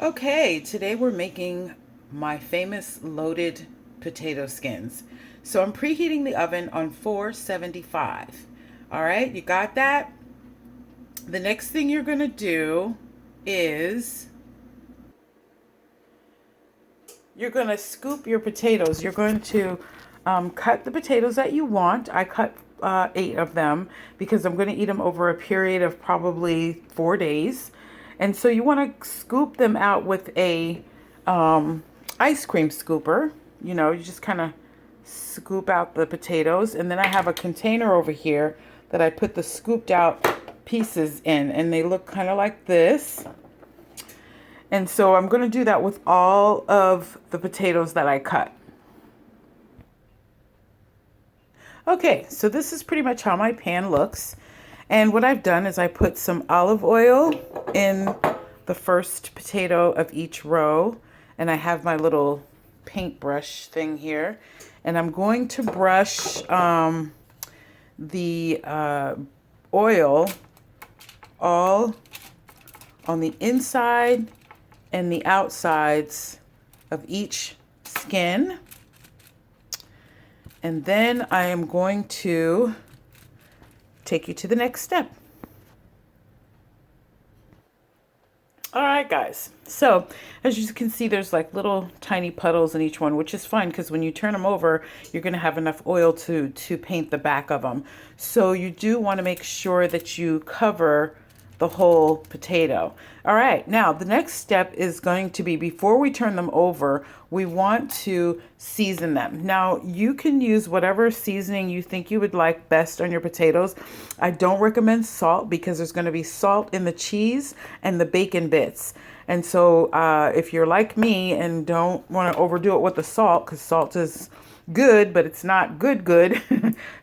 Okay, today we're making my famous loaded potato skins. So I'm preheating the oven on 475. All right, you got that? The next thing you're going to do is you're going to scoop your potatoes. You're going to cut the potatoes that you want. I cut 8 of them because I'm going to eat them over a period of probably 4 days. And so you want to scoop them out with a ice cream scooper. You know, you just kind of scoop out the potatoes. And then I have a container over here that I put the scooped out pieces in, and they look kind of like this. And so I'm going to do that with all of the potatoes that I cut. Okay, so this is pretty much how my pan looks. And what I've done is I put some olive oil in the first potato of each row. And I have my little paintbrush thing here. And I'm going to brush the oil all on the inside and the outsides of each skin. And then I am going to take you to the next step. All right, guys. So as you can see, there's like little tiny puddles in each one, which is fine because when you turn them over, you're going to have enough oil to paint the back of them. So you do want to make sure that you cover the whole potato. All right, now the next step is going to be, before we turn them over, we want to season them. Now you can use whatever seasoning you think you would like best on your potatoes. I don't recommend salt because there's going to be salt in the cheese and the bacon bits. And so if you're like me and don't want to overdo it with the salt, because salt is good, but it's not good,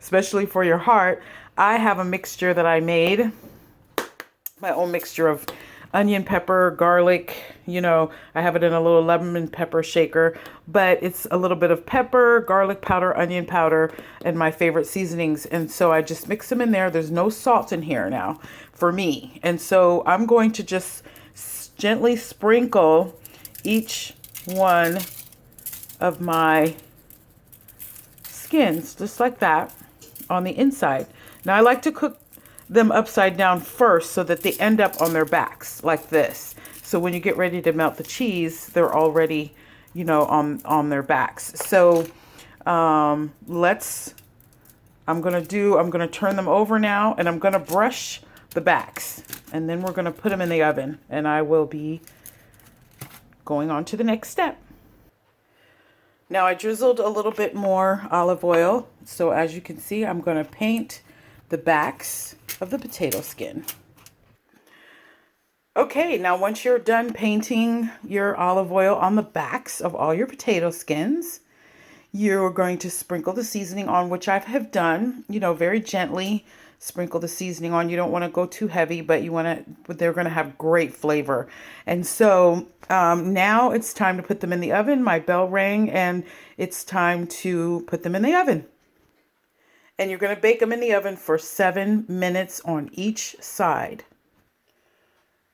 especially for your heart, I have a mixture that I made, my own mixture of onion, pepper, garlic. You know, I have it in a little lemon pepper shaker, but it's a little bit of pepper, garlic powder, onion powder, and my favorite seasonings. And so I just mix them in there. There's no salt in here now for me. And so I'm going to just gently sprinkle each one of my skins, just like that, on the inside. Now I like to cook them upside down first so that they end up on their backs like this. So when you get ready to melt the cheese, they're already, you know, on their backs. So I'm going to turn them over now, and I'm going to brush the backs, and then we're going to put them in the oven, and I will be going on to the next step. Now I drizzled a little bit more olive oil. So as you can see, I'm going to paint the backs of the potato skin. Okay, now once you're done painting your olive oil on the backs of all your potato skins, you're going to sprinkle the seasoning on, which I have done, you know, very gently sprinkle the seasoning on. You don't want to go too heavy, but they're going to have great flavor. And so now it's time to put them in the oven. My bell rang and it's time to put them in the oven. And you're going to bake them in the oven for 7 minutes on each side.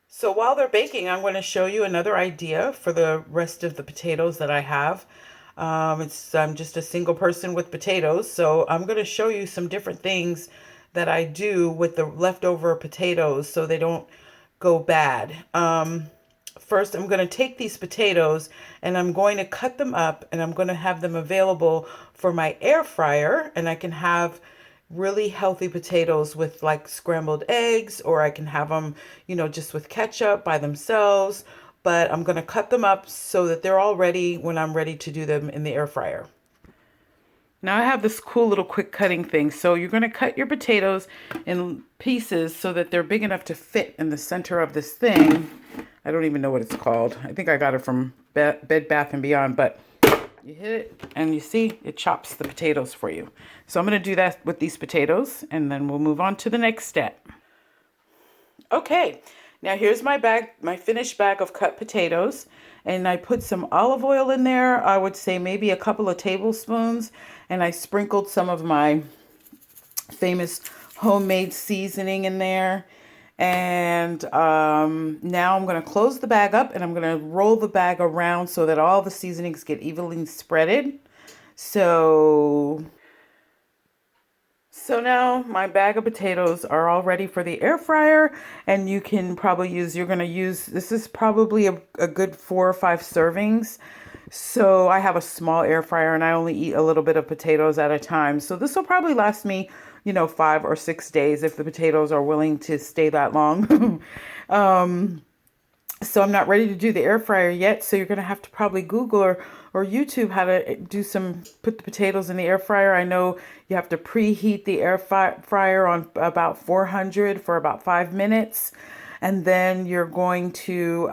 So while they're baking, I'm going to show you another idea for the rest of the potatoes that I have. I'm just a single person with potatoes, so I'm going to show you some different things that I do with the leftover potatoes so they don't go bad. First, I'm going to take these potatoes and I'm going to cut them up, and I'm going to have them available for my air fryer, and I can have really healthy potatoes with like scrambled eggs, or I can have them, you know, just with ketchup by themselves. But I'm going to cut them up so that they're all ready when I'm ready to do them in the air fryer. Now I have this cool little quick cutting thing. So you're going to cut your potatoes in pieces so that they're big enough to fit in the center of this thing. I don't even know what it's called. I think I got it from Bed Bath & Beyond, but you hit it and you see it chops the potatoes for you. So I'm going to do that with these potatoes, and then we'll move on to the next step. Okay, now here's my bag, my finished bag of cut potatoes, and I put some olive oil in there. I would say maybe a couple of tablespoons, and I sprinkled some of my famous homemade seasoning in there. And now I'm going to close the bag up and I'm going to roll the bag around so that all the seasonings get evenly spreaded. So now my bag of potatoes are all ready for the air fryer, and you can probably use, you're going to use, this is probably a good 4 or 5 servings. So I have a small air fryer and I only eat a little bit of potatoes at a time. So this will probably last me, 5 or 6 days if the potatoes are willing to stay that long. So I'm not ready to do the air fryer yet. So you're going to have to probably Google or YouTube how to put the potatoes in the air fryer. I know you have to preheat the air fryer on about 400 for about 5 minutes. And then you're going to,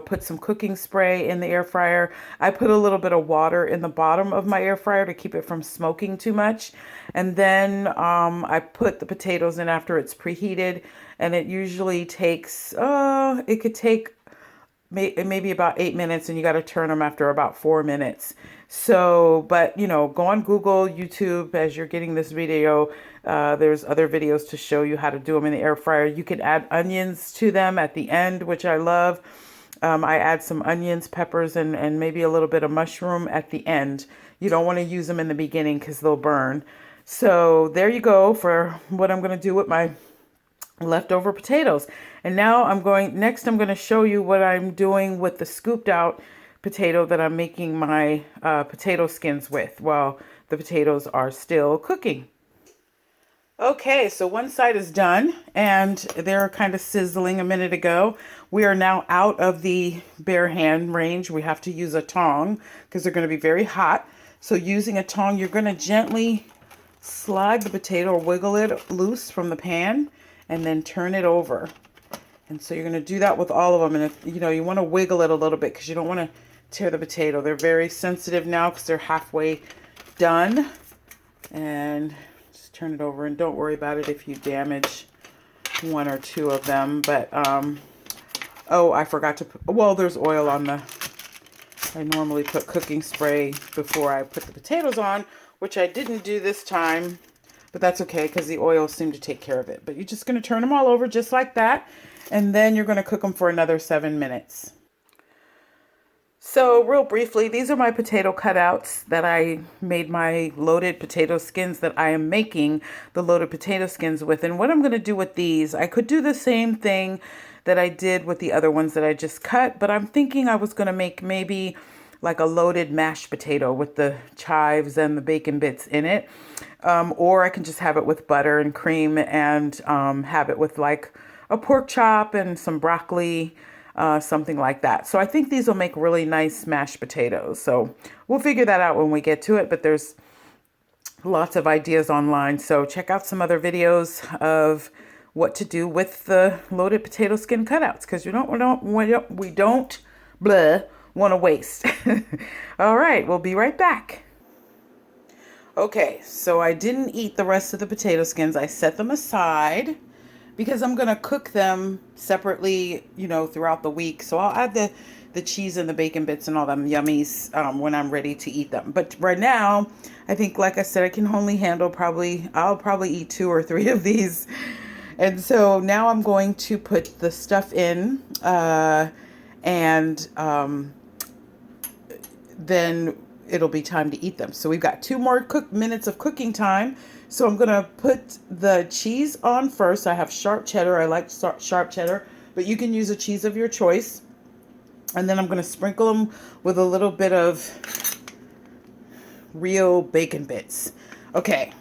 put some cooking spray in the air fryer. I put a little bit of water in the bottom of my air fryer to keep it from smoking too much. And then I put the potatoes in after it's preheated. And it usually takes, it could take maybe about 8 minutes, and you got to turn them after about 4 minutes. So, but go on Google, YouTube as you're getting this video. There's other videos to show you how to do them in the air fryer. You can add onions to them at the end, which I love. I add some onions, peppers, and maybe a little bit of mushroom at the end. You don't want to use them in the beginning because they'll burn. So there you go for what I'm going to do with my leftover potatoes. And now I'm going to show you what I'm doing with the scooped out potato that I'm making my potato skins with while the potatoes are still cooking. Okay, so one side is done and they're kind of sizzling a minute ago. We are now out of the bare hand range. We have to use a tong because they're going to be very hot. So using a tong, you're going to gently slide the potato or wiggle it loose from the pan and then turn it over. And so you're going to do that with all of them. And if you want to wiggle it a little bit because you don't want to tear the potato. They're very sensitive now because they're halfway done. And just turn it over, and don't worry about it if you damage 1 or 2 of them. But oh, I forgot to put, well, there's oil on the, I normally put cooking spray before I put the potatoes on, which I didn't do this time. But that's okay because the oil seemed to take care of it. But you're just going to turn them all over just like that. And then you're going to cook them for another 7 minutes. So real briefly, these are my potato cutouts that I made my loaded potato skins that I am making the loaded potato skins with. And what I'm going to do with these, I could do the same thing that I did with the other ones that I just cut. But I'm thinking I was going to make maybe like a loaded mashed potato with the chives and the bacon bits in it. Or I can just have it with butter and cream and have it with like a pork chop and some broccoli, something like that. So I think these will make really nice mashed potatoes. So we'll figure that out when we get to it, but there's lots of ideas online. So check out some other videos of what to do with the loaded potato skin cutouts because we don't want to waste. All right, we'll be right back. Okay, so I didn't eat the rest of the potato skins. I set them aside because I'm going to cook them separately, throughout the week. So I'll add the cheese and the bacon bits and all them yummies when I'm ready to eat them. But right now, I think, like I said, I can only handle I'll probably eat 2 or 3 of these. And so now I'm going to put the stuff in and then it'll be time to eat them. So we've got 2 more minutes of cooking time. So I'm going to put the cheese on first. I have sharp cheddar. I like sharp cheddar, but you can use a cheese of your choice. And then I'm going to sprinkle them with a little bit of real bacon bits. Okay.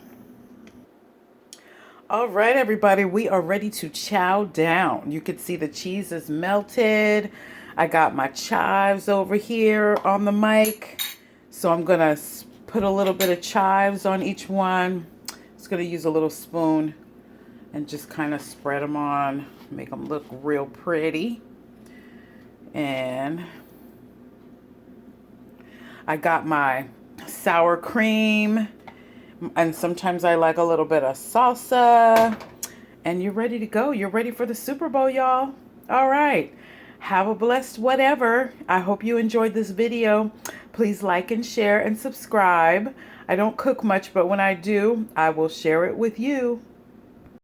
All right, everybody, we are ready to chow down. You can see the cheese is melted. I got my chives over here on the mic. So I'm going to put a little bit of chives on each one. Just going to use a little spoon and just kind of spread them on, make them look real pretty. And I got my sour cream, and sometimes I like a little bit of salsa. And you're ready to go. You're ready for the Super Bowl, y'all. All right. Have a blessed whatever. I hope you enjoyed this video. Please like and share and subscribe. I don't cook much, but when I do, I will share it with you.